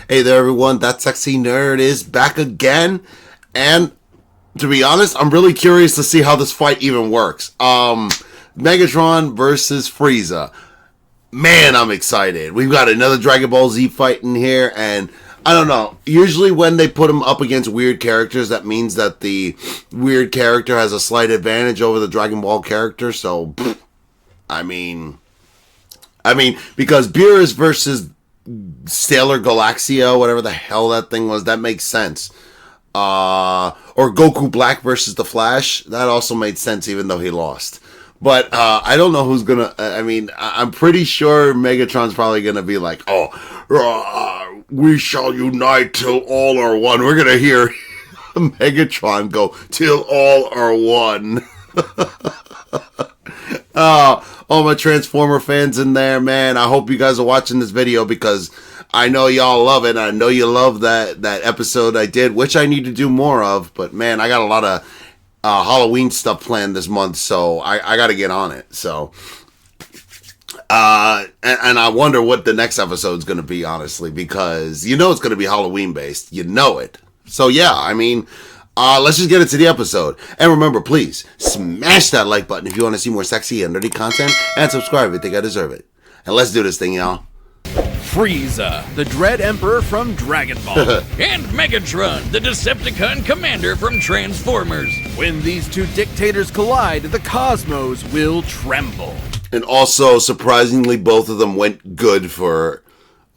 Hey there everyone, that sexy nerd is back again, and to be honest, I'm really curious to see how this fight even works. Megatron versus Frieza. Man, I'm excited. We've got another Dragon Ball Z fight in here, and I don't know, usually when they put them up against weird characters, that means that the weird character has a slight advantage over the Dragon Ball character, so, I mean, because Beerus versus Sailor Galaxia, whatever the hell that thing was, that makes sense. Or Goku Black versus the Flash, that also made sense even though he lost. But I don't know who's gonna, I'm pretty sure Megatron's probably gonna be like, we shall unite till all are one. We're gonna hear Megatron go, till all are one. All my Transformer fans in there, man, I hope you guys are watching this video because I know y'all love it. I know you love that episode I did, which I need to do more of. But, man, I got a lot of Halloween stuff planned this month, so I got to get on it. So, and I wonder what the next episode is going to be, honestly, because you know it's going to be Halloween-based. You know it. So, yeah, let's just get into the episode. And remember, please, smash that like button if you want to see more sexy and nerdy content. And subscribe if you think I deserve it. And let's do this thing, y'all. Frieza, the Dread Emperor from Dragon Ball. And Megatron, the Decepticon Commander from Transformers. When these two dictators collide, the cosmos will tremble. And also, surprisingly, both of them went good for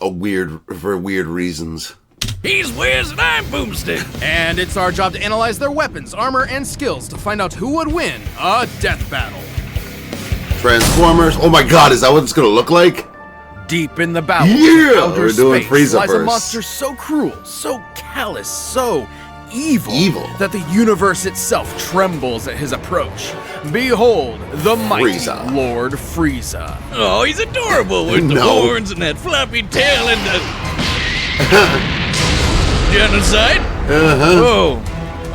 weird reasons. He's Wiz and I'm Boomstick. And it's our job to analyze their weapons, armor, and skills to find out who would win a death battle. Transformers. Oh my god, is that what it's gonna look like? Deep in the battle, outer we're doing space, Frieza lies first. a monster so cruel, so callous, so evil that the universe itself trembles at his approach. Behold, the mighty Frieza. Lord Frieza. Oh, he's adorable with the horns and that floppy tail and the... genocide? Oh,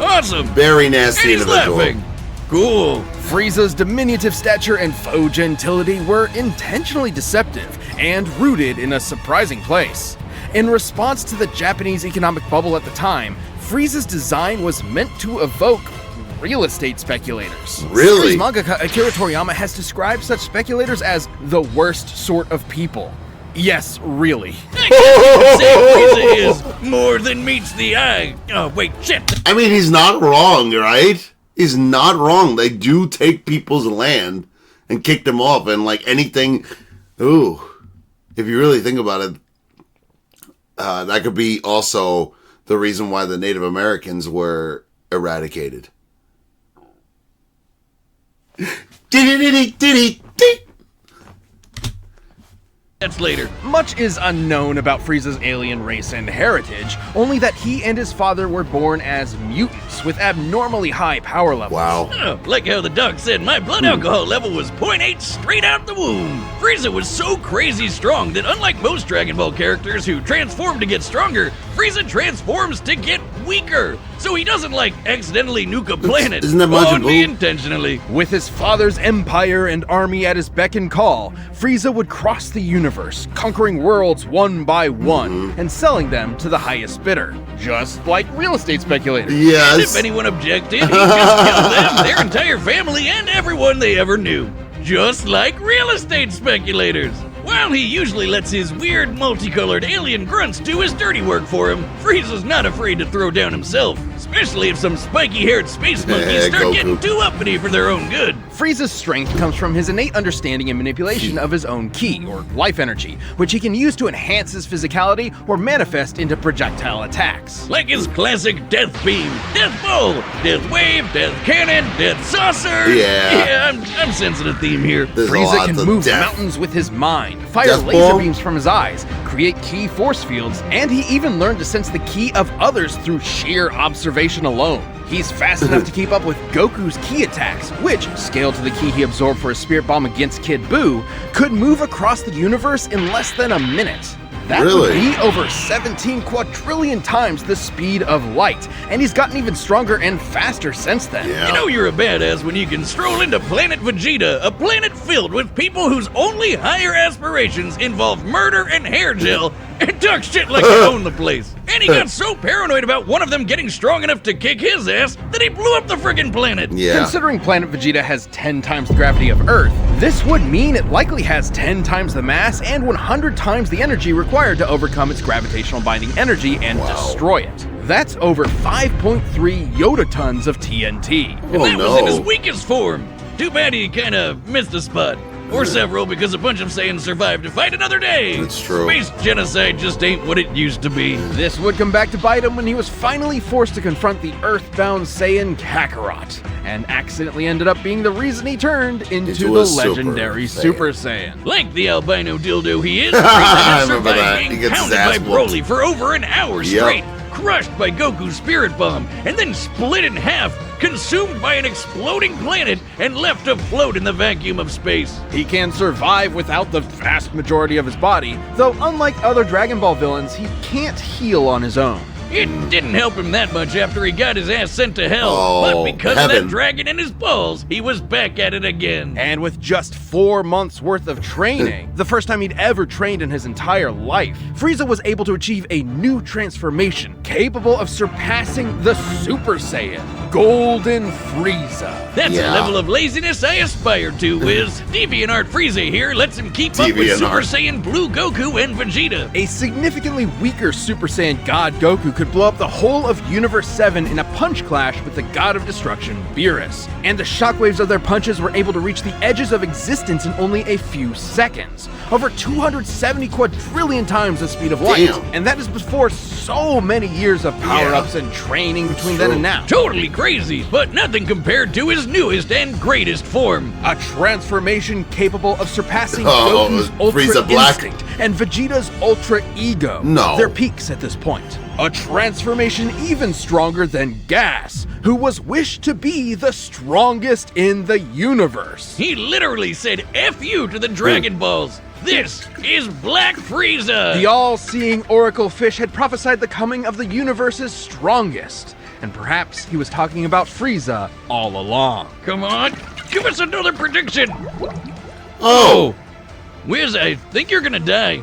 awesome. Very nasty and he's individual. laughing. Cool. Frieza's diminutive stature and faux gentility were intentionally deceptive and rooted in a surprising place. In response to the Japanese economic bubble at the time, Frieza's design was meant to evoke real estate speculators. Really? Series mangaka Akira Toriyama has described such speculators as the worst sort of people. Yes, really. Frieza is more than meets the eye. Oh, wait, shit. He's not wrong, right? He's not wrong. They do take people's land and kick them off, and like anything, ooh, if you really think about it, that could be also the reason why the Native Americans were eradicated. That's later. Much is unknown about Frieza's alien race and heritage, only that he and his father were born as mutants with abnormally high power levels. Wow. Oh, like how the doc said my blood alcohol level was 0.8 straight out the womb. Frieza was so crazy strong that unlike most Dragon Ball characters who transform to get stronger, Frieza transforms to get weaker. So he doesn't accidentally nuke a planet. Isn't that Majin Buu? Only intentionally. With his father's empire and army at his beck and call, Frieza would cross the universe, conquering worlds one by one, and selling them to the highest bidder. Just like real estate speculators. Yes. And if anyone objected, he just killed them, their entire family, and everyone they ever knew. Just like real estate speculators. While he usually lets his weird, multicolored alien grunts do his dirty work for him, Frieza's not afraid to throw down himself, especially if some spiky-haired space monkeys start getting too uppity for their own good. Frieza's strength comes from his innate understanding and manipulation of his own ki, or life energy, which he can use to enhance his physicality or manifest into projectile attacks. Like his classic Death Beam, Death Ball, Death Wave, Death Cannon, Death Saucer. Yeah. I'm sensing a theme here. There's Frieza lots can of move death. mountains with his mind, fire Death laser Ball? beams from his eyes, create ki force fields, and he even learned to sense the ki of others through sheer observation alone. He's fast enough to keep up with Goku's ki attacks, which, scaled to the ki he absorbed for his spirit bomb against Kid Buu, could move across the universe in less than a minute. That Really? would be over 17 quadrillion times the speed of light, and he's gotten even stronger and faster since then. Yeah. You know you're a badass when you can stroll into Planet Vegeta, a planet filled with people whose only higher aspirations involve murder and hair gel, and talk shit like they own the place. And he got so paranoid about one of them getting strong enough to kick his ass that he blew up the friggin' planet. Yeah. Considering Planet Vegeta has 10 times the gravity of Earth, this would mean it likely has 10 times the mass and 100 times the energy required to overcome its gravitational binding energy and destroy it. That's over 5.3 Yoda tons of TNT. And that was in his weakest form. Too bad he kinda missed a spot. Or several, because a bunch of Saiyans survived to fight another day. That's true. Space genocide just ain't what it used to be. This would come back to bite him when he was finally forced to confront the Earthbound Saiyan Kakarot, and accidentally ended up being the reason he turned into the legendary Super Saiyan. Like the albino dildo he is, Frieza I has remember that. survived He being gets his pounded ass by whooped. Broly for over an hour straight, crushed by Goku's spirit bomb, and then split in half, consumed by an exploding planet, and left afloat in the vacuum of space. He can survive without the vast majority of his body, though unlike other Dragon Ball villains, he can't heal on his own. It didn't help him that much after he got his ass sent to hell, but because of that dragon in his balls, he was back at it again. And with just 4 months worth of training, the first time he'd ever trained in his entire life, Frieza was able to achieve a new transformation capable of surpassing the Super Saiyan, Golden Frieza. That's a level of laziness I aspire to, Wiz. DeviantArt Frieza here lets him keep up with Super Saiyan Blue Goku and Vegeta. A significantly weaker Super Saiyan God Goku could blow up the whole of Universe 7 in a punch clash with the God of Destruction, Beerus. And the shockwaves of their punches were able to reach the edges of existence in only a few seconds. Over 270 quadrillion times the speed of light. And that is before so many years of power-ups and training between then and now. Totally crazy, but nothing compared to his newest and greatest form. A transformation capable of surpassing Goku's Ultra Instinct and Vegeta's Ultra Ego. Their peaks at this point. A transformation even stronger than Gas, who was wished to be the strongest in the universe. He literally said F you to the Dragon Balls. This is Black Frieza! The all-seeing Oracle Fish had prophesied the coming of the universe's strongest. And perhaps he was talking about Frieza all along. Come on, give us another prediction! Oh! Wiz, I think you're gonna die.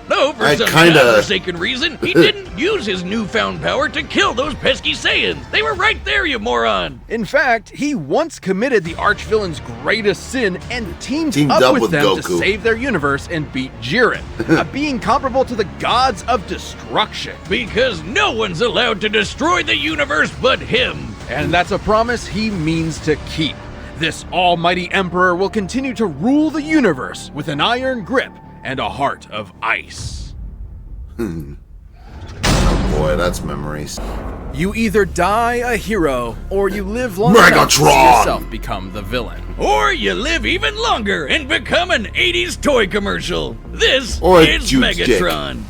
No, for some godforsaken reason, he didn't use his newfound power to kill those pesky Saiyans. They were right there, you moron. In fact, he once committed the archvillain's greatest sin and teamed up with them Goku to save their universe and beat Jiren, a being comparable to the gods of destruction. Because no one's allowed to destroy the universe but him. And that's a promise he means to keep. This almighty emperor will continue to rule the universe with an iron grip and a heart of ice. Oh boy, that's memories. You either die a hero, or you live long Megatron! enough to see yourself become the villain. Or you live even longer and become an 80s toy commercial. This Or is Jude's Megatron.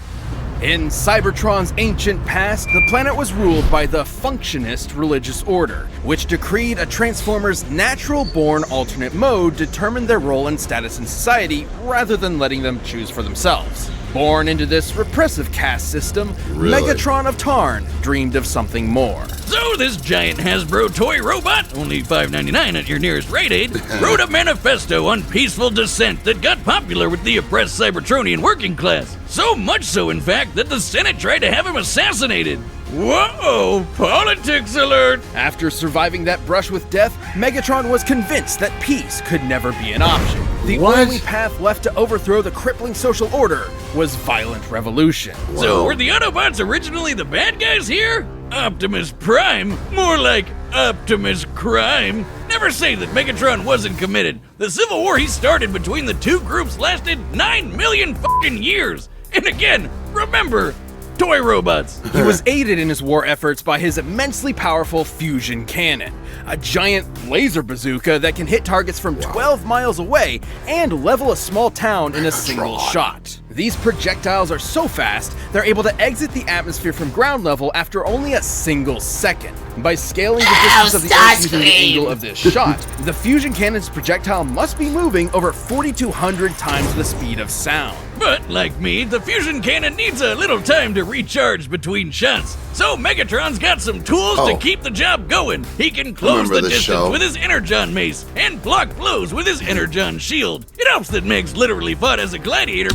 In Cybertron's ancient past, the planet was ruled by the Functionist religious order, which decreed a Transformer's natural-born alternate mode determined their role and status in society, rather than letting them choose for themselves. Born into this repressive caste system, Megatron of Tarn dreamed of something more. So this giant Hasbro toy robot, only $5.99 at your nearest Rite Aid, wrote a manifesto on peaceful dissent that got popular with the oppressed Cybertronian working class. So much so, in fact, that the Senate tried to have him assassinated. Whoa, politics alert! After surviving that brush with death, Megatron was convinced that peace could never be an option. The only path left to overthrow the crippling social order was violent revolution. So were the Autobots originally the bad guys here? Optimus Prime? More like Optimus Crime. Never say that Megatron wasn't committed. The civil war he started between the two groups lasted 9 million fucking years. And again, remember, toy robots. He was aided in his war efforts by his immensely powerful fusion cannon, a giant laser bazooka that can hit targets from 12 miles away and level a small town in a single shot. These projectiles are so fast, they're able to exit the atmosphere from ground level after only a single second. By scaling the distance of the Earth using the angle of this shot, the fusion cannon's projectile must be moving over 4,200 times the speed of sound. But, like me, the fusion cannon needs a little time to recharge between shots. So Megatron's got some tools to keep the job going. He can close the distance with his Energon mace and block blows with his Energon shield. It helps that Meg's literally fought as a gladiator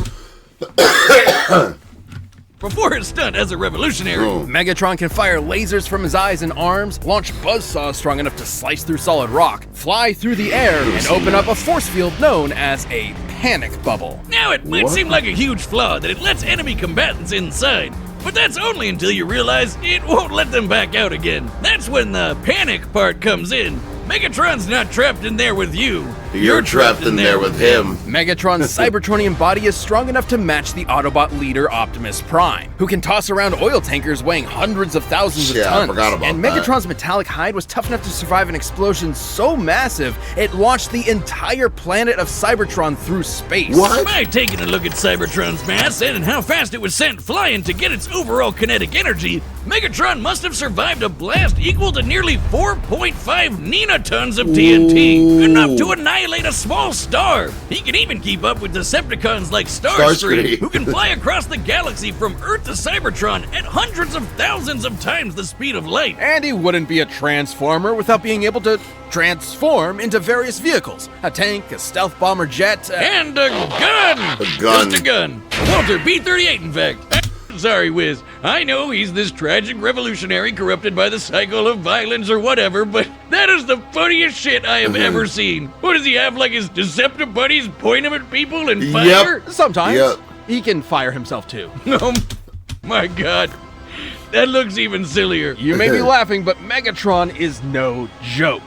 before his stunt as a revolutionary. Megatron can fire lasers from his eyes and arms, launch buzzsaws strong enough to slice through solid rock, fly through the air, and open up a force field known as a panic bubble. Now, it might seem like a huge flaw that it lets enemy combatants inside, but that's only until you realize it won't let them back out again. That's when the panic part comes in. Megatron's not trapped in there with you. You're trapped in there with him. Megatron's Cybertronian body is strong enough to match the Autobot leader Optimus Prime, who can toss around oil tankers weighing hundreds of thousands of tons. I forgot about and that. Megatron's metallic hide was tough enough to survive an explosion so massive, it launched the entire planet of Cybertron through space. What? By taking a look at Cybertron's mass and how fast it was sent flying to get its overall kinetic energy, Megatron must have survived a blast equal to nearly 4.5 nenatons of TNT, enough to annihilate a small star. He can even keep up with Decepticons like Starscream, who can fly across the galaxy from Earth to Cybertron at hundreds of thousands of times the speed of light. And he wouldn't be a Transformer without being able to transform into various vehicles. A tank, a stealth bomber jet, and a gun! Just a gun. Walter B-38, in fact. Sorry, Wiz. I know he's this tragic revolutionary corrupted by the cycle of violence or whatever, but that is the funniest shit I have ever seen. What does he have, like his Deceptive buddies point him at people and fire? Sometimes. He can fire himself too. Oh my god. That looks even sillier. You may be laughing, but Megatron is no joke.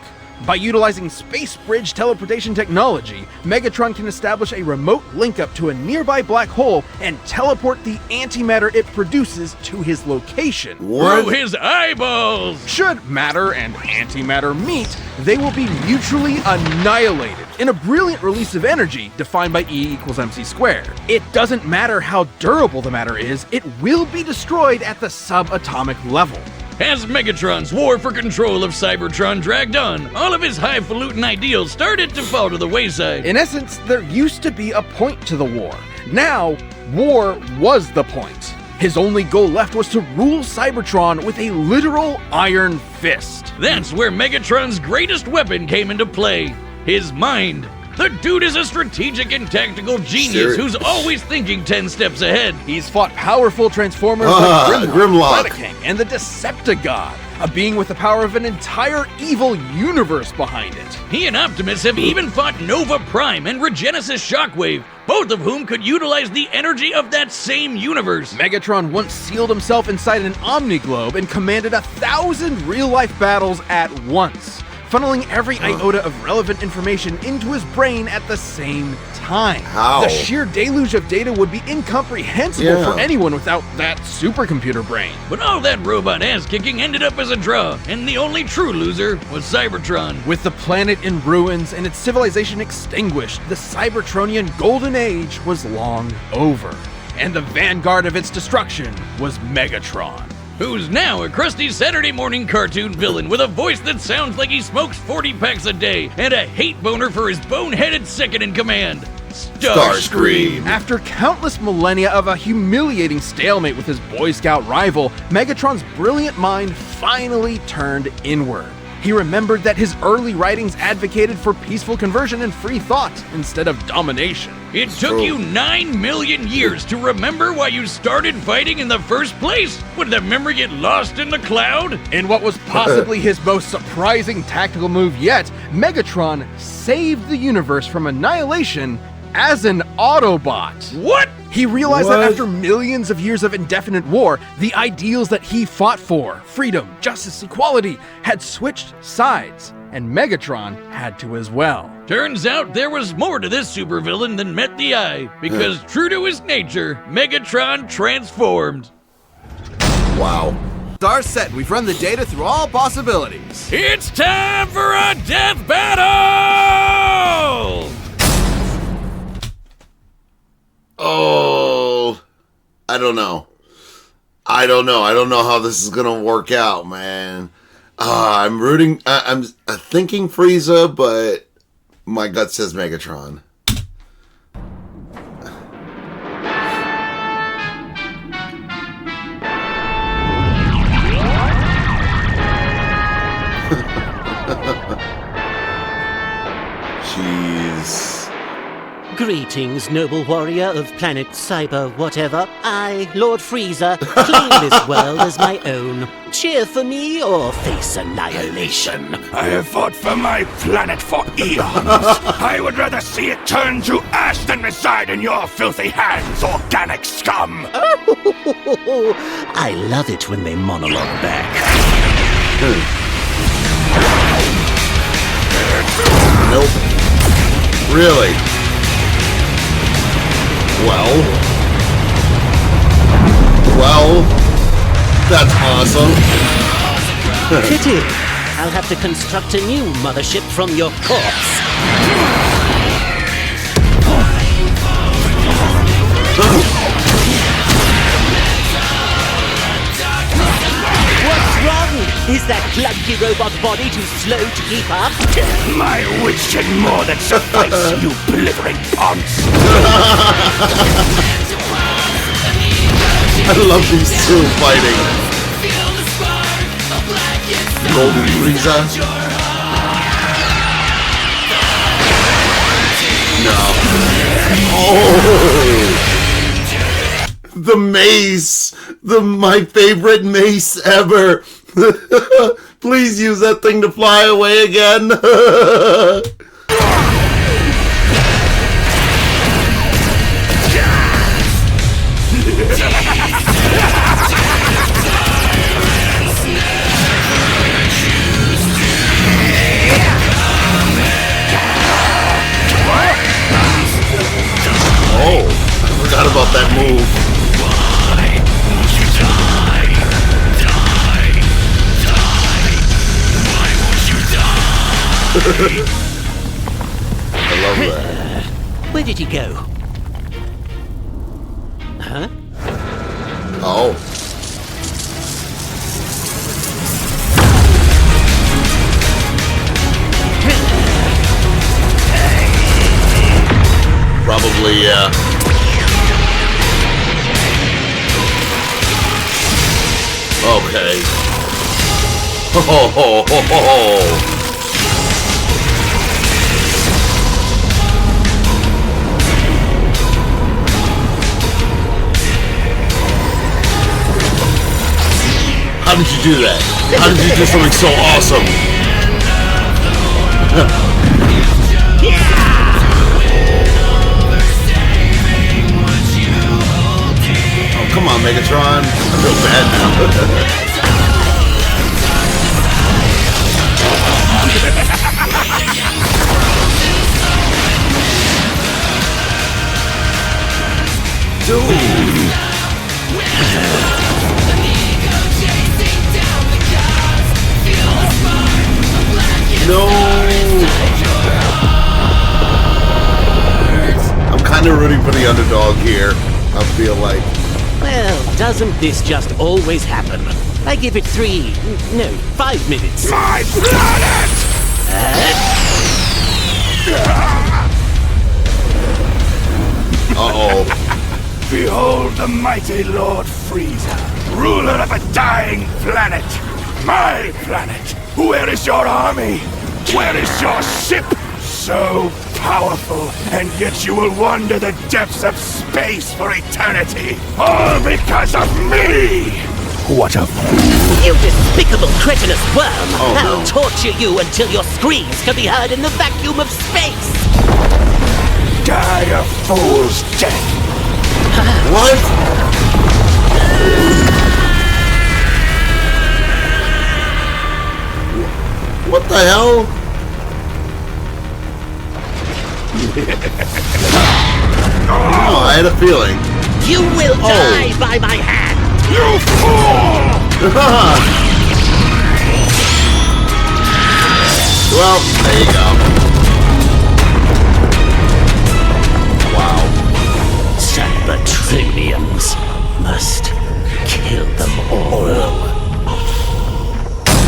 By utilizing space bridge teleportation technology, Megatron can establish a remote link-up to a nearby black hole and teleport the antimatter it produces to his location. Through his eyeballs! Should matter and antimatter meet, they will be mutually annihilated in a brilliant release of energy defined by E equals mc squared. It doesn't matter how durable the matter is, it will be destroyed at the subatomic level. As Megatron's war for control of Cybertron dragged on, all of his highfalutin ideals started to fall to the wayside. In essence, there used to be a point to the war. Now, war was the point. His only goal left was to rule Cybertron with a literal iron fist. That's where Megatron's greatest weapon came into play, his mind. The dude is a strategic and tactical genius who's always thinking 10 steps ahead. He's fought powerful Transformers like Grimlock, Predaking, and the Decepticon, a being with the power of an entire evil universe behind it. He and Optimus have even fought Nova Prime and Regenesis Shockwave, both of whom could utilize the energy of that same universe. Megatron once sealed himself inside an Omniglobe and commanded 1,000 real-life battles at once, funneling every iota of relevant information into his brain at the same time. How? The sheer deluge of data would be incomprehensible for anyone without that supercomputer brain. But all that robot ass-kicking ended up as a draw, and the only true loser was Cybertron. With the planet in ruins and its civilization extinguished, the Cybertronian Golden Age was long over, and the vanguard of its destruction was Megatron, who's now a crusty Saturday morning cartoon villain with a voice that sounds like he smokes 40 packs a day and a hate boner for his boneheaded second-in-command, Starscream. After countless millennia of a humiliating stalemate with his Boy Scout rival, Megatron's brilliant mind finally turned inward. He remembered that his early writings advocated for peaceful conversion and free thought instead of domination. It took you 9 million years to remember why you started fighting in the first place? Would that memory get lost in the cloud? In what was possibly his most surprising tactical move yet, Megatron saved the universe from annihilation as an Autobot. What? He realized that after millions of years of indefinite war, the ideals that he fought for, freedom, justice, equality, had switched sides, and Megatron had to as well. Turns out there was more to this supervillain than met the eye, because true to his nature, Megatron transformed. Wow. Star set, we've run the data through all possibilities. It's time for a death battle! Oh. I don't know. I don't know how this is gonna work out, man. I'm rooting. I'm thinking Frieza, but my gut says Megatron. Jeez. Greetings, noble warrior of planet Cyber whatever. I, Lord Frieza, claim this world as my own. Cheer for me or face annihilation. I have fought for my planet for eons. I would rather see it turn to ash than reside in your filthy hands, organic scum! I love it when they monologue back. Nope. Really? Well, that's awesome. Pity. I'll have to construct a new mothership from your corpse. What's wrong? Is that clunky robot body too slow to keep up? My wits can more than suffice, you blithering ponce! I love these two fighting. Golden Frieza. No. Oh! The mace! My favorite mace ever! Please use that thing to fly away again! Oh, I forgot about that move. I love that. Where did he go? Huh? Oh. Probably, yeah. Okay. Ho ho ho ho ho. How did you do that? How did you do something so awesome? Oh, come on, Megatron. I feel bad now. Dude. No! I'm kind of rooting for the underdog here, I feel like. Well, doesn't this just always happen? I give it 5 minutes. My planet! Uh-oh. Behold the mighty Lord Frieza, ruler of a dying planet! My planet! Where is your army? Where is your ship? So powerful, and yet you will wander the depths of space for eternity! All because of me! What a fool! You despicable cretinous worm! Oh, I'll no. torture you until your screams can be heard in the vacuum of space! Die a fool's death! What? What the hell? Oh, I had a feeling. You will die by my hand! You fool! Well, there you go. Wow. Cybertronians. must kill them all.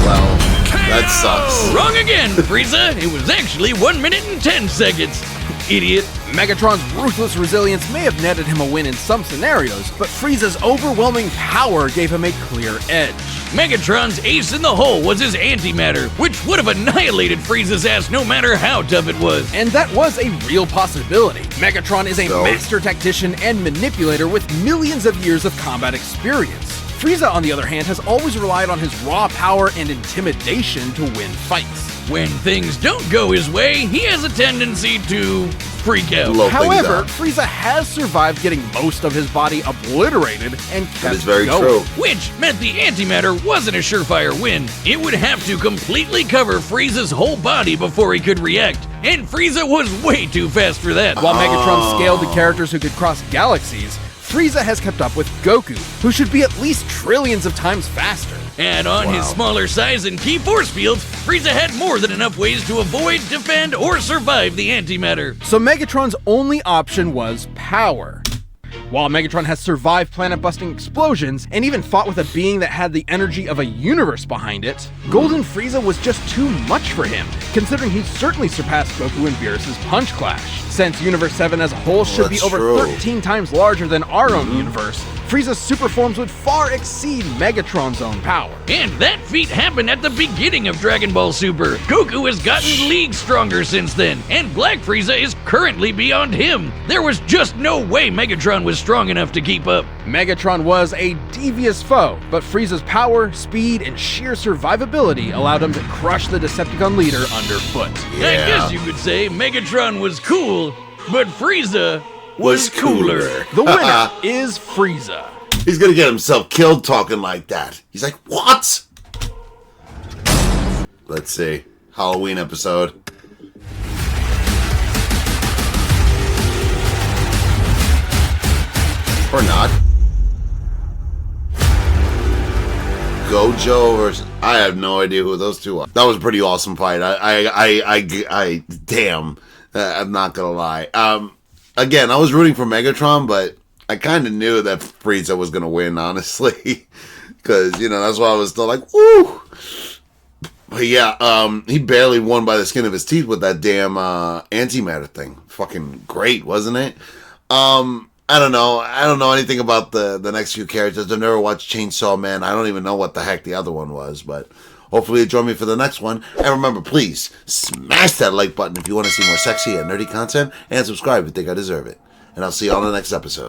Well, that sucks. Wrong again, Frieza. It was actually 1 minute and 10 seconds. Idiot. Megatron's ruthless resilience may have netted him a win in some scenarios, but Frieza's overwhelming power gave him a clear edge. Megatron's ace in the hole was his antimatter, which would have annihilated Frieza's ass no matter how tough it was. And that was a real possibility. Megatron is a So? master tactician and manipulator with millions of years of combat experience. Frieza, on the other hand, has always relied on his raw power and intimidation to win fights. When things don't go his way, he has a tendency to freak out. Blow things However, up. Frieza has survived getting most of his body obliterated and kept That is very going. true. Which meant the antimatter wasn't a surefire win. It would have to completely cover Frieza's whole body before he could react, and Frieza was way too fast for that. While Megatron scaled to characters who could cross galaxies, Frieza has kept up with Goku, who should be at least trillions of times faster. And on his smaller size and key force fields, Frieza had more than enough ways to avoid, defend, or survive the antimatter. So Megatron's only option was power. While Megatron has survived planet-busting explosions and even fought with a being that had the energy of a universe behind it, Golden Frieza was just too much for him, considering he certainly surpassed Goku and Beerus' Punch Clash. Since Universe 7 as a whole should be that's over true. 13 times larger than our own universe, Frieza's super forms would far exceed Megatron's own power. And that feat happened at the beginning of Dragon Ball Super. Goku has gotten leagues stronger since then, and Black Frieza is currently beyond him. There was just no way Megatron was strong enough to keep up. Megatron was a devious foe, but Frieza's power, speed, and sheer survivability allowed him to crush the Decepticon leader underfoot. I guess you could say Megatron was cool, but Frieza Was cooler. The winner is Frieza. He's gonna get himself killed talking like that. He's like, what? Let's see. Halloween episode. Or not. Gojo versus... I have no idea who those two are. That was a pretty awesome fight. Damn. I'm not gonna lie. Again, I was rooting for Megatron, but I kind of knew that Frieza was gonna win, honestly. Because, you know, that's why I was still like, woo! But yeah, he barely won by the skin of his teeth with that damn antimatter thing. Fucking great, wasn't it? I don't know. I don't know anything about the next few characters. I've never watched Chainsaw Man. I don't even know what the heck the other one was, but hopefully you join me for the next one. And remember, please smash that like button if you want to see more sexy and nerdy content, and subscribe if you think I deserve it. And I'll see you on the next episode.